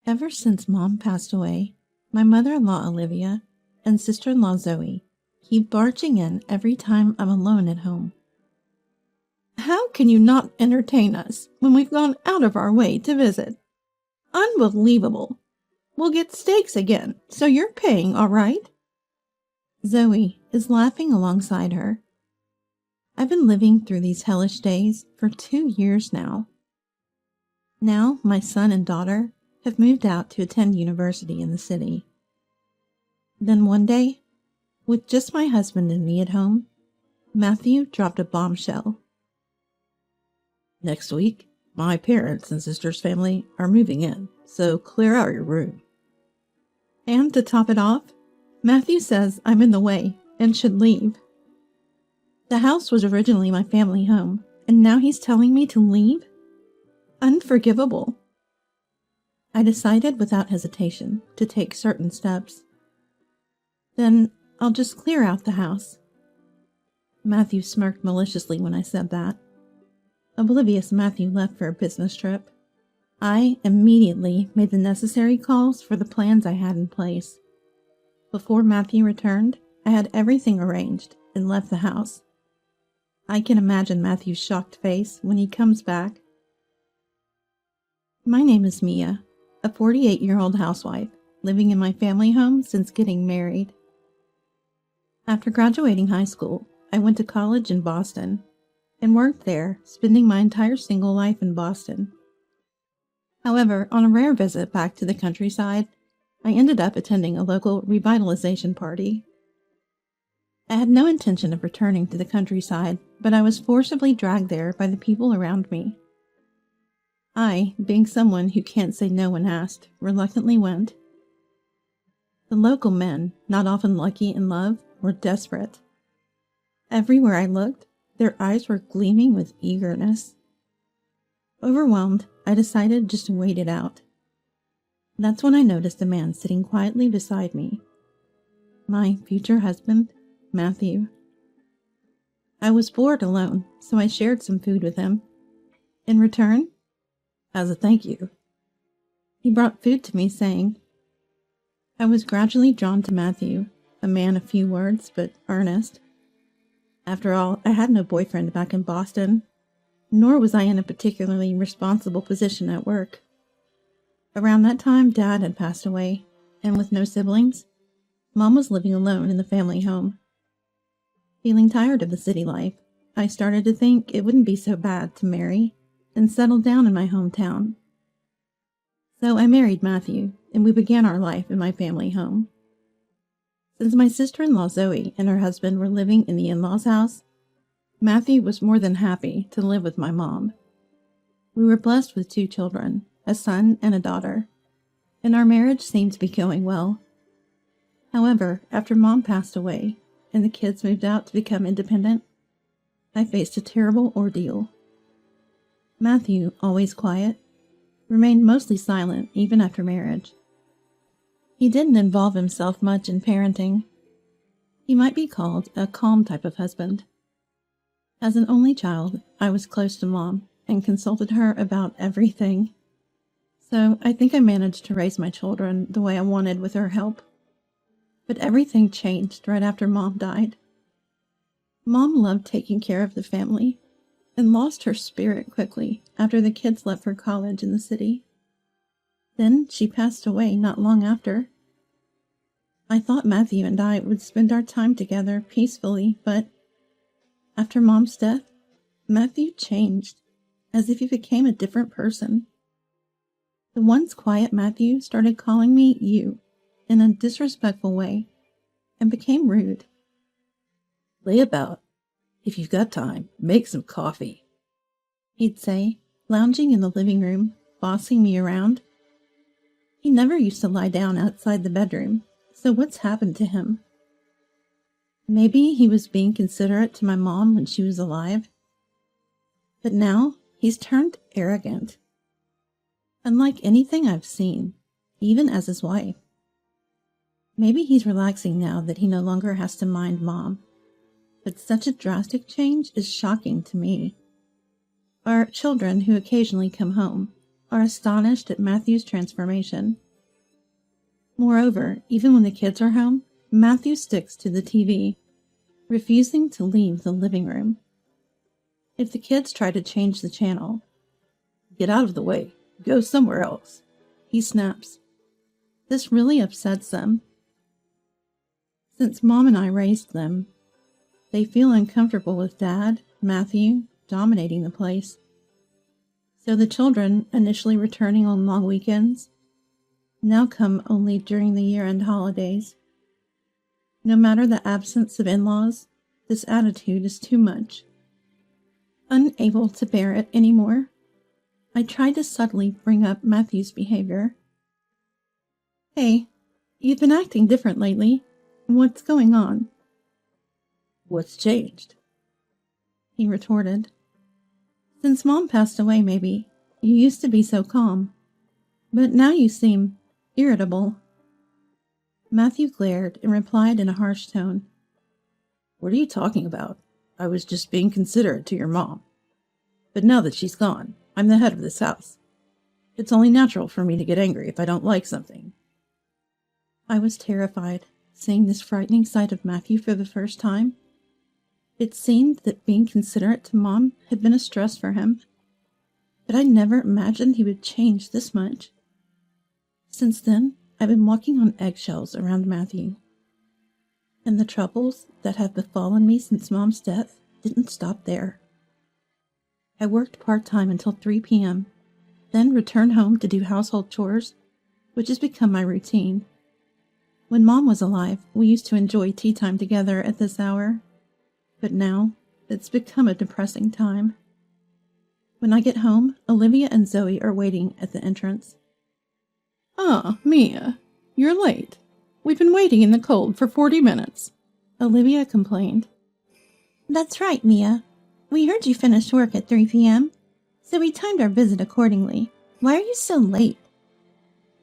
Ever since Mom passed away, my mother-in-law Olivia and sister-in-law Zoe keep barging in every time I'm alone at home. How can you not entertain us when we've gone out of our way to visit? Unbelievable! We'll get steaks again, so you're paying, all right? Zoe is laughing alongside her. I've been living through these hellish days for 2 years now. Now my son and daughter have moved out to attend university in the city. Then one day, with just my husband and me at home, Matthew dropped a bombshell. Next week, my parents and sister's family are moving in, so clear out your room. And to top it off, Matthew says I'm in the way and should leave. The house was originally my family home, and now he's telling me to leave? Unforgivable. I decided without hesitation to take certain steps. Then I'll just clear out the house. Matthew smirked maliciously when I said that. Oblivious Matthew left for a business trip. I immediately made the necessary calls for the plans I had in place. Before Matthew returned, I had everything arranged and left the house. I can imagine Matthew's shocked face when he comes back. My name is Mia, a 48-year-old housewife, living in my family home since getting married. After graduating high school, I went to college in Boston and worked there, spending my entire single life in Boston. However, on a rare visit back to the countryside, I ended up attending a local revitalization party. I had no intention of returning to the countryside, but I was forcibly dragged there by the people around me. I, being someone who can't say no when asked, reluctantly went. The local men, not often lucky in love, were desperate. Everywhere I looked, their eyes were gleaming with eagerness. Overwhelmed, I decided just to wait it out. That's when I noticed a man sitting quietly beside me. My future husband, Matthew. I was bored alone, so I shared some food with him. In return, as a thank you, he brought food to me, saying, I was gradually drawn to Matthew, a man of few words, but earnest. After all, I had no boyfriend back in Boston, nor was I in a particularly responsible position at work. Around that time, Dad had passed away, and with no siblings, Mom was living alone in the family home. Feeling tired of the city life, I started to think it wouldn't be so bad to marry and settle down in my hometown. So I married Matthew, and we began our life in my family home. Since my sister-in-law Zoe and her husband were living in the in-laws' house, Matthew was more than happy to live with my mom. We were blessed with 2 children, a son and a daughter, and our marriage seemed to be going well. However, after Mom passed away and the kids moved out to become independent, I faced a terrible ordeal. Matthew, always quiet, remained mostly silent even after marriage. He didn't involve himself much in parenting. He might be called a calm type of husband. As an only child, I was close to Mom and consulted her about everything. So I think I managed to raise my children the way I wanted with her help. But everything changed right after Mom died. Mom loved taking care of the family and lost her spirit quickly after the kids left for college in the city. Then she passed away not long after. I thought Matthew and I would spend our time together peacefully, but after Mom's death, Matthew changed, as if he became a different person. The once quiet Matthew started calling me you in a disrespectful way and became rude. Lay about. If you've got time, make some coffee, he'd say, lounging in the living room, bossing me around. He never used to lie down outside the bedroom, so what's happened to him? Maybe he was being considerate to my mom when she was alive. But now he's turned arrogant. Unlike anything I've seen, even as his wife. Maybe he's relaxing now that he no longer has to mind Mom. But such a drastic change is shocking to me. Our children, who occasionally come home, are astonished at Matthew's transformation. Moreover, even when the kids are home, Matthew sticks to the TV, refusing to leave the living room. If the kids try to change the channel, "Get out of the way, go somewhere else," he snaps. This really upsets them. Since Mom and I raised them, they feel uncomfortable with Dad, Matthew, dominating the place. So the children, initially returning on long weekends, now come only during the year-end holidays. No matter the absence of in-laws, this attitude is too much. Unable to bear it anymore, I tried to subtly bring up Matthew's behavior. "Hey, you've been acting different lately. What's going on?" "What's changed?" he retorted. "Since Mom passed away, maybe. You used to be so calm. But now you seem irritable." Matthew glared and replied in a harsh tone. "What are you talking about? I was just being considerate to your mom. But now that she's gone, I'm the head of this house. It's only natural for me to get angry if I don't like something." I was terrified, seeing this frightening side of Matthew for the first time. It seemed that being considerate to Mom had been a stress for him, but I never imagined he would change this much. Since then, I've been walking on eggshells around Matthew. And the troubles that have befallen me since Mom's death didn't stop there. I worked part-time until 3 p.m., then returned home to do household chores, which has become my routine. When Mom was alive, we used to enjoy tea time together at this hour, but now it's become a depressing time. When I get home, Olivia and Zoe are waiting at the entrance. "Ah, Mia, you're late. We've been waiting in the cold for 40 minutes, Olivia complained. "That's right, Mia. We heard you finished work at 3 p.m., so we timed our visit accordingly. Why are you so late?"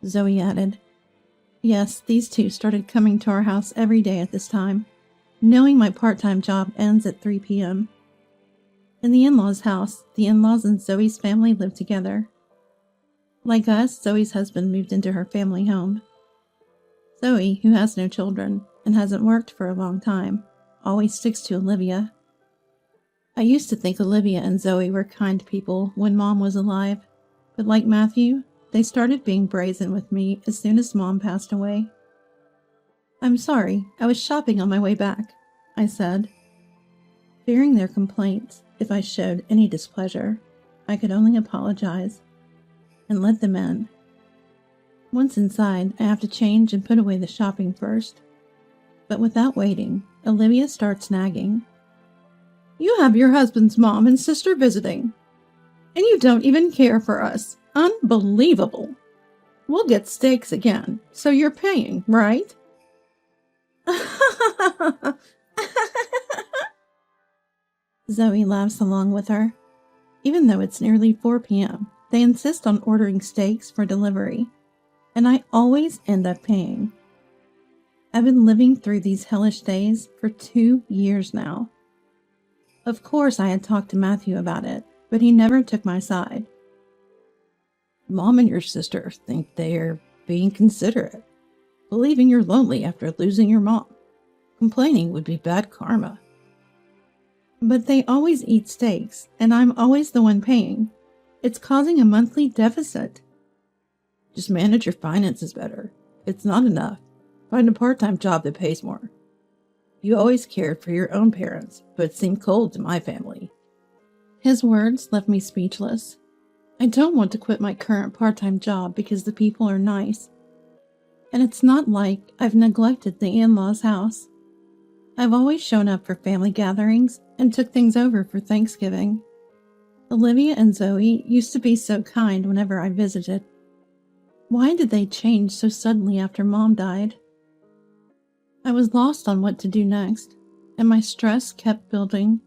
Zoe added. Yes, these two started coming to our house every day at this time, knowing my part-time job ends at 3 p.m. In the in-laws' house, the in-laws and Zoe's family live together. Like us, Zoe's husband moved into her family home. Zoe, who has no children and hasn't worked for a long time, always sticks to Olivia. I used to think Olivia and Zoe were kind people when Mom was alive, but like Matthew, they started being brazen with me as soon as Mom passed away. "I'm sorry, I was shopping on my way back," I said. Fearing their complaints, if I showed any displeasure, I could only apologize and let them in. Once inside, I have to change and put away the shopping first. But without waiting, Olivia starts nagging. "You have your husband's mom and sister visiting, and you don't even care for us. Unbelievable. We'll get steaks again, so you're paying, right?" Zoe laughs along with her. Even though it's nearly 4 p.m., they insist on ordering steaks for delivery, and I always end up paying. I've been living through these hellish days for 2 years now. Of course, I had talked to Matthew about it, but he never took my side. "Mom and your sister think they're being considerate, believing you're lonely after losing your mom. Complaining would be bad karma." "But they always eat steaks, and I'm always the one paying. It's causing a monthly deficit." "Just manage your finances better. It's not enough. Find a part-time job that pays more. You always cared for your own parents, but seemed cold to my family." His words left me speechless. I don't want to quit my current part-time job because the people are nice. And it's not like I've neglected the in-laws' house. I've always shown up for family gatherings and took things over for Thanksgiving. Olivia and Zoe used to be so kind whenever I visited. Why did they change so suddenly after Mom died? I was lost on what to do next, and my stress kept building.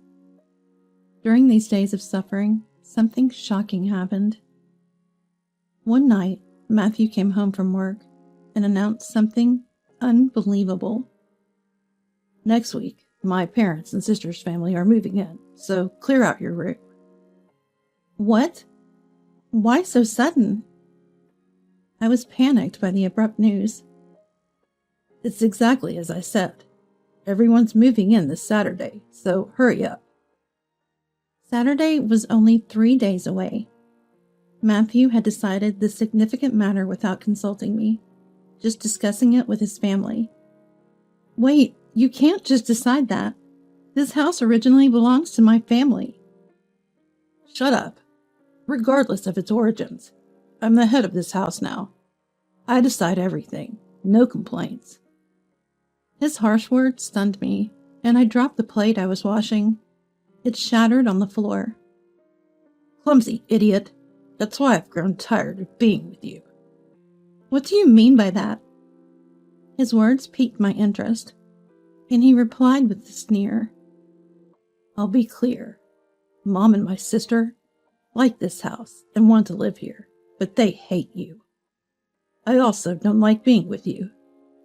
During these days of suffering, something shocking happened. One night, Matthew came home from work and announced something unbelievable. "Next week, my parents and sister's family are moving in, so clear out your room." What? Why so sudden? I was panicked by the abrupt news. It's exactly as I said. Everyone's moving in this Saturday, so hurry up. Saturday was only 3 days away. Matthew had decided this significant matter without consulting me, just discussing it with his family. Wait, you can't just decide that. This house originally belongs to my family. Shut up. Regardless of its origins, I'm the head of this house now. I decide everything. No complaints. His harsh words stunned me, and I dropped the plate I was washing. It shattered on the floor. Clumsy idiot. That's why I've grown tired of being with you. What do you mean by that? His words piqued my interest, and he replied with a sneer. I'll be clear. Mom and my sister like this house and want to live here, but they hate you. I also don't like being with you,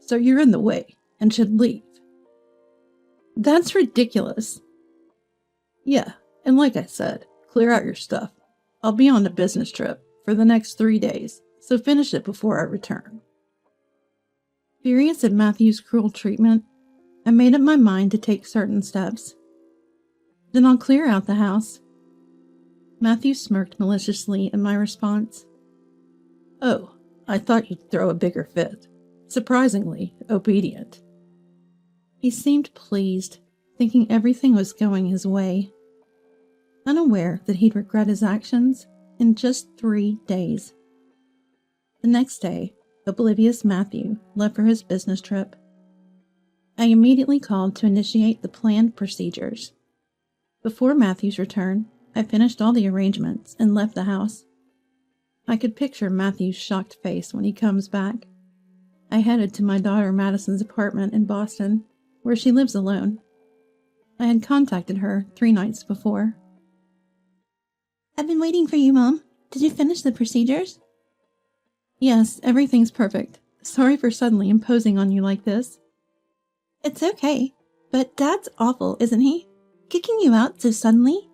so you're in the way and should leave. That's ridiculous. Yeah, and like I said, clear out your stuff. I'll be on a business trip for the next 3 days, so finish it before I return. Furious at Matthew's cruel treatment, I made up my mind to take certain steps. Then I'll clear out the house. Matthew smirked maliciously at my response. Oh, I thought you'd throw a bigger fit. Surprisingly obedient. He seemed pleased, thinking everything was going his way, unaware that he'd regret his actions in just 3 days. The next day, oblivious Matthew left for his business trip. I immediately called to initiate the planned procedures. Before Matthew's return, I finished all the arrangements and left the house. I could picture Matthew's shocked face when he comes back. I headed to my daughter Madison's apartment in Boston, where she lives alone. I had contacted her 3 nights before. I've been waiting for you, Mom. Did you finish the procedures? Yes, everything's perfect. Sorry for suddenly imposing on you like this. It's okay, but Dad's awful, isn't he? Kicking you out so suddenly?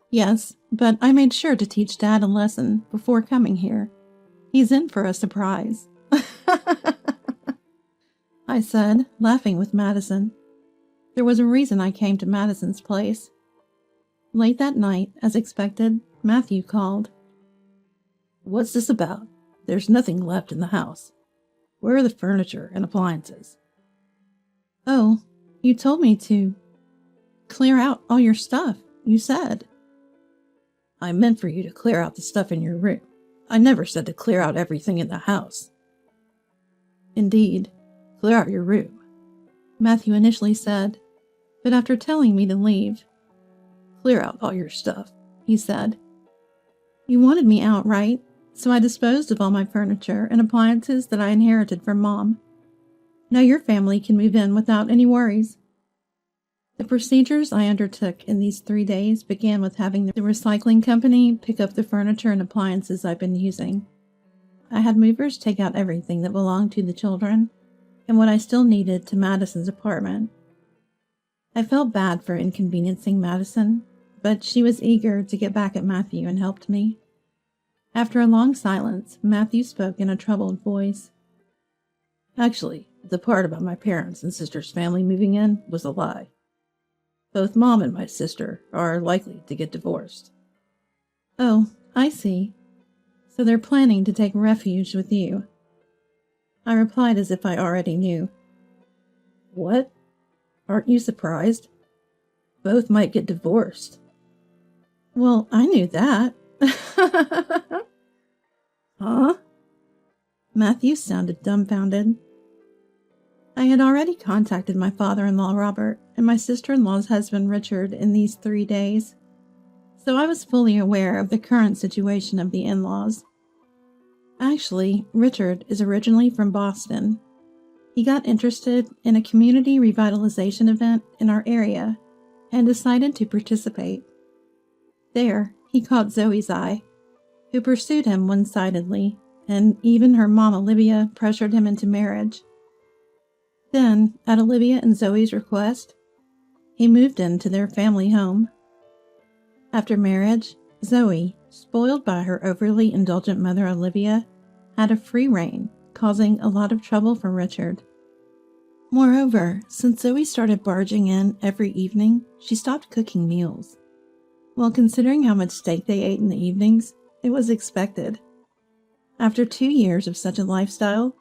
Yes, but I made sure to teach Dad a lesson before coming here. He's in for a surprise. I said, laughing with Madison. There was a reason I came to Madison's place. Late that night, as expected, Matthew called. What's this about? There's nothing left in the house. Where are the furniture and appliances? Oh, you told me to clear out all your stuff, you said. I meant for you to clear out the stuff in your room. I never said to clear out everything in the house. Indeed, clear out your room, Matthew initially said, but after telling me to leave, clear out all your stuff, he said. You wanted me out, right? So I disposed of all my furniture and appliances that I inherited from Mom. Now your family can move in without any worries. The procedures I undertook in these 3 days began with having the recycling company pick up the furniture and appliances I've been using. I had movers take out everything that belonged to the children and what I still needed to Madison's apartment. I felt bad for inconveniencing Madison, but she was eager to get back at Matthew and helped me. After a long silence, Matthew spoke in a troubled voice. Actually, the part about my parents' and sister's family moving in was a lie. Both Mom and my sister are likely to get divorced. Oh, I see. So they're planning to take refuge with you. I replied as if I already knew. What? Aren't you surprised? Both might get divorced. Well, I knew that. Huh? Matthew sounded dumbfounded. I had already contacted my father-in-law, Robert, and my sister-in-law's husband, Richard, in these 3 days, so I was fully aware of the current situation of the in-laws. Actually, Richard is originally from Boston. He got interested in a community revitalization event in our area and decided to participate. There, he caught Zoe's eye, who pursued him one-sidedly, and even her mom, Olivia, pressured him into marriage. Then, at Olivia and Zoe's request, he moved into their family home. After marriage, Zoe, spoiled by her overly indulgent mother Olivia, had a free rein, causing a lot of trouble for Richard. Moreover, since Zoe started barging in every evening, she stopped cooking meals. While considering how much steak they ate in the evenings, it was expected. After 2 years of such a lifestyle,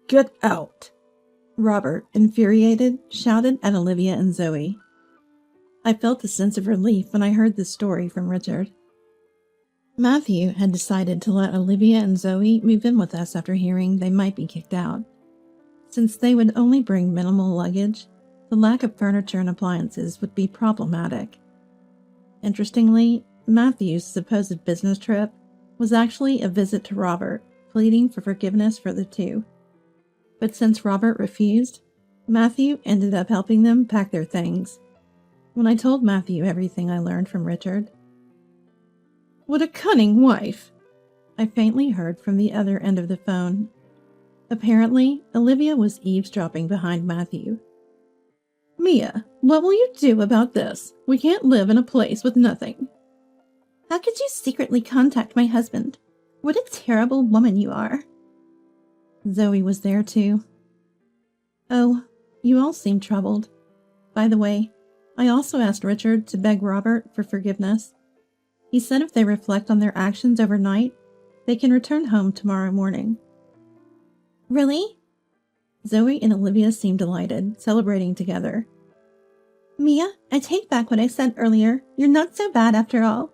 "Get out!" Robert, infuriated, shouted at Olivia and Zoe. I felt a sense of relief when I heard this story from Richard. Matthew had decided to let Olivia and Zoe move in with us after hearing they might be kicked out. Since they would only bring minimal luggage, the lack of furniture and appliances would be problematic. Interestingly, Matthew's supposed business trip was actually a visit to Robert, pleading for forgiveness for the two. But since Robert refused, Matthew ended up helping them pack their things. When I told Matthew everything I learned from Richard, "What a cunning wife!" I faintly heard from the other end of the phone. Apparently, Olivia was eavesdropping behind Matthew. "Mia, what will you do about this? We can't live in a place with nothing." "How could you secretly contact my husband? What a terrible woman you are." Zoe was there too. "Oh, you all seem troubled. By the way, I also asked Richard to beg Robert for forgiveness. He said if they reflect on their actions overnight, they can return home tomorrow morning." "Really?" Zoe and Olivia seemed delighted, celebrating together. "Mia, I take back what I said earlier. You're not so bad after all."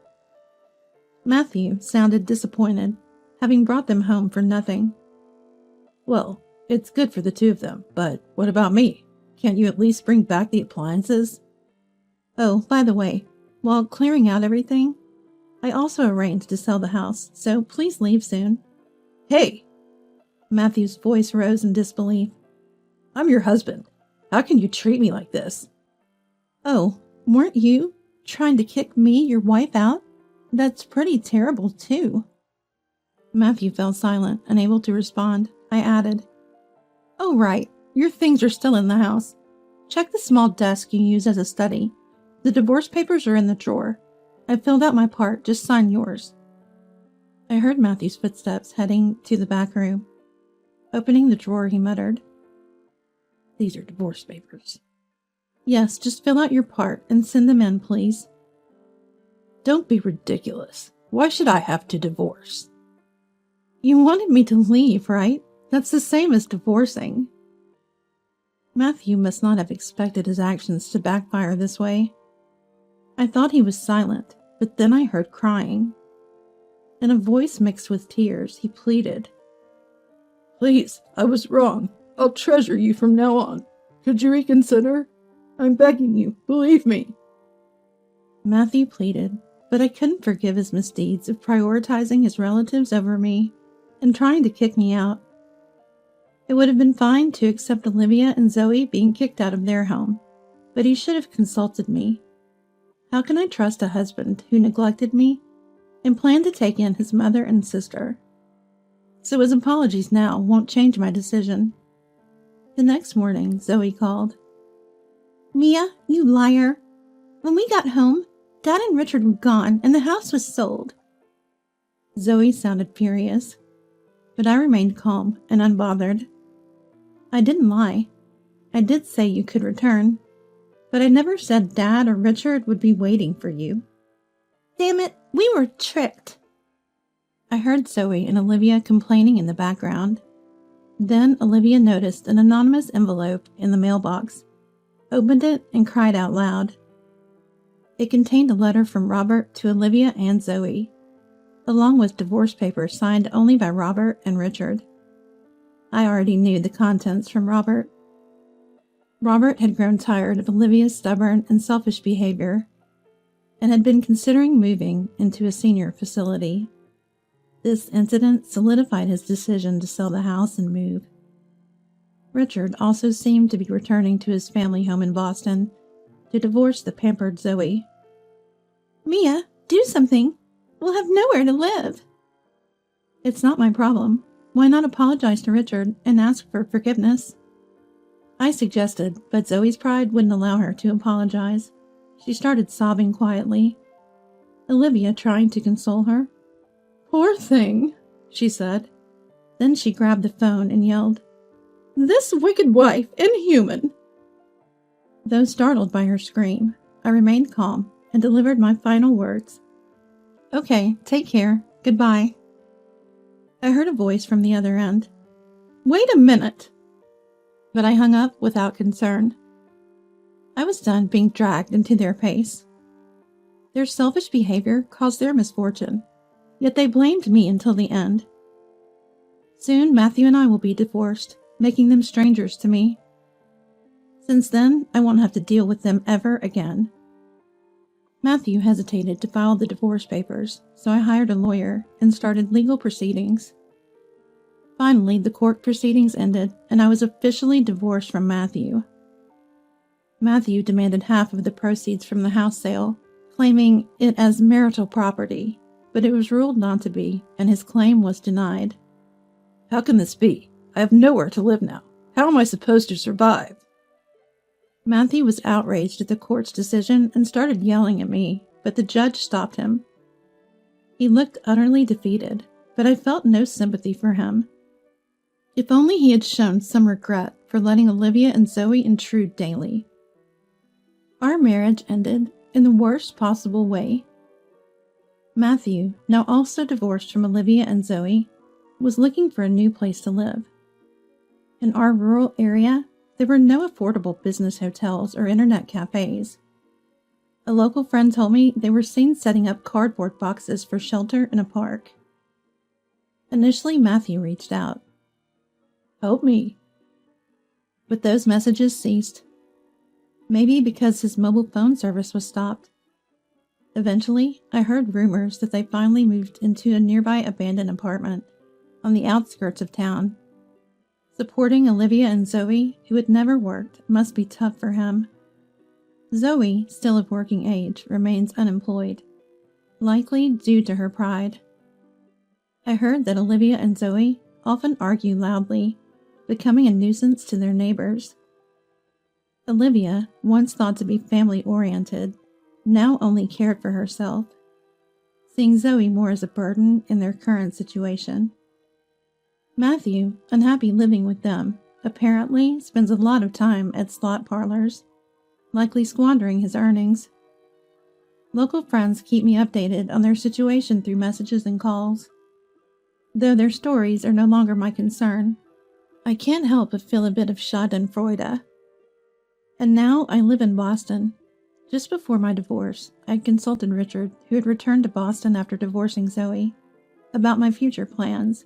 Matthew sounded disappointed, having brought them home for nothing. "Well, it's good for the two of them, but what about me? Can't you at least bring back the appliances?" Oh, by the way, while clearing out everything, I also arranged to sell the house, so please leave soon. "Hey!" Matthew's voice rose in disbelief. "I'm your husband. How can you treat me like this?" "Oh, weren't you trying to kick me, your wife, out? That's pretty terrible, too." Matthew fell silent, unable to respond. I added, "Oh, right. Your things are still in the house. Check the small desk you use as a study. The divorce papers are in the drawer. I filled out my part. Just sign yours." I heard Matthew's footsteps heading to the back room. Opening the drawer, he muttered, "These are divorce papers." "Yes, just fill out your part and send them in, please." "Don't be ridiculous. Why should I have to divorce?" "You wanted me to leave, right? That's the same as divorcing." Matthew must not have expected his actions to backfire this way. I thought he was silent, but then I heard crying. In a voice mixed with tears, he pleaded, "Please, I was wrong. I'll treasure you from now on. Could you reconsider? I'm begging you, believe me." Matthew pleaded, but I couldn't forgive his misdeeds of prioritizing his relatives over me and trying to kick me out. It would have been fine to accept Olivia and Zoe being kicked out of their home, but he should have consulted me. How can I trust a husband who neglected me and planned to take in his mother and sister? So his apologies now won't change my decision. The next morning, Zoe called. "Mia, you liar. When we got home, Dad and Richard were gone and the house was sold." Zoe sounded furious, but I remained calm and unbothered. I didn't lie. I did say you could return, but I never said Dad or Richard would be waiting for you. "Damn it, we were tricked." I heard Zoe and Olivia complaining in the background. Then Olivia noticed an anonymous envelope in the mailbox, opened it, and cried out loud. It contained a letter from Robert to Olivia and Zoe, along with divorce papers signed only by Robert and Richard. I already knew the contents from Robert. Robert had grown tired of Olivia's stubborn and selfish behavior and had been considering moving into a senior facility. This incident solidified his decision to sell the house and move. Richard also seemed to be returning to his family home in Boston to divorce the pampered Zoe. "Mia, do something. We'll have nowhere to live." "It's not my problem. Why not apologize to Richard and ask for forgiveness?" I suggested, but Zoe's pride wouldn't allow her to apologize. She started sobbing quietly. Olivia trying to console her. Poor thing, she said. Then she grabbed the phone and yelled, "This wicked wife, inhuman!" Though startled by her scream, I remained calm and delivered my final words. "Okay, take care. Goodbye." I heard a voice from the other end. "Wait a minute!" But I hung up without concern. I was done being dragged into their pace. Their selfish behavior caused their misfortune, yet they blamed me until the end. Soon Matthew and I will be divorced, making them strangers to me. Since then, I won't have to deal with them ever again. Matthew hesitated to file the divorce papers, so I hired a lawyer and started legal proceedings. Finally, the court proceedings ended, and I was officially divorced from Matthew. Matthew demanded half of the proceeds from the house sale, claiming it as marital property, but it was ruled not to be, and his claim was denied. "How can this be? I have nowhere to live now. How am I supposed to survive?" Matthew was outraged at the court's decision and started yelling at me, but the judge stopped him. He looked utterly defeated, but I felt no sympathy for him. If only he had shown some regret for letting Olivia and Zoe intrude daily. Our marriage ended in the worst possible way. Matthew, now also divorced from Olivia and Zoe, was looking for a new place to live. In our rural area, there were no affordable business hotels or internet cafes. A local friend told me they were seen setting up cardboard boxes for shelter in a park. Initially, Matthew reached out. "Help me." But those messages ceased. Maybe because his mobile phone service was stopped. Eventually, I heard rumors that they finally moved into a nearby abandoned apartment on the outskirts of town. Supporting Olivia and Zoe, who had never worked, must be tough for him. Zoe, still of working age, remains unemployed, likely due to her pride. I heard that Olivia and Zoe often argue loudly, becoming a nuisance to their neighbors. Olivia, once thought to be family-oriented, now only cared for herself, seeing Zoe more as a burden in their current situation. Matthew, unhappy living with them, apparently spends a lot of time at slot parlors, likely squandering his earnings. Local friends keep me updated on their situation through messages and calls. Though their stories are no longer my concern, I can't help but feel a bit of schadenfreude. And now I live in Boston. Just before my divorce, I had consulted Richard, who had returned to Boston after divorcing Zoe, about my future plans.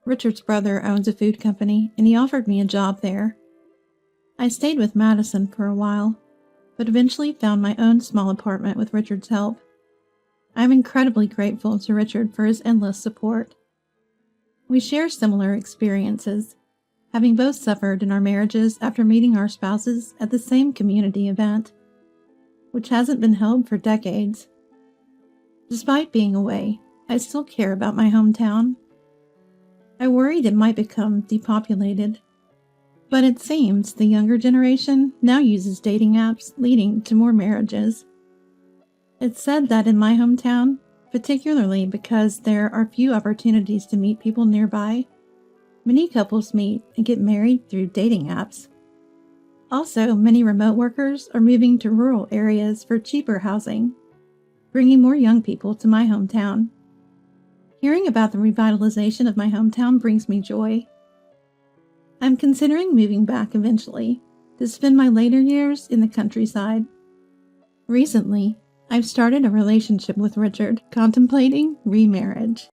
Richard's brother owns a food company, and he offered me a job there. I stayed with Madison for a while, but eventually found my own small apartment with Richard's help. I am incredibly grateful to Richard for his endless support. We share similar experiences, having both suffered in our marriages after meeting our spouses at the same community event, which hasn't been held for decades. Despite being away, I still care about my hometown. I worried it might become depopulated, but it seems the younger generation now uses dating apps, leading to more marriages. It's said that in my hometown, particularly because there are few opportunities to meet people nearby, many couples meet and get married through dating apps. Also, many remote workers are moving to rural areas for cheaper housing, bringing more young people to my hometown. Hearing about the revitalization of my hometown brings me joy. I'm considering moving back eventually to spend my later years in the countryside. Recently, I've started a relationship with Richard, contemplating remarriage.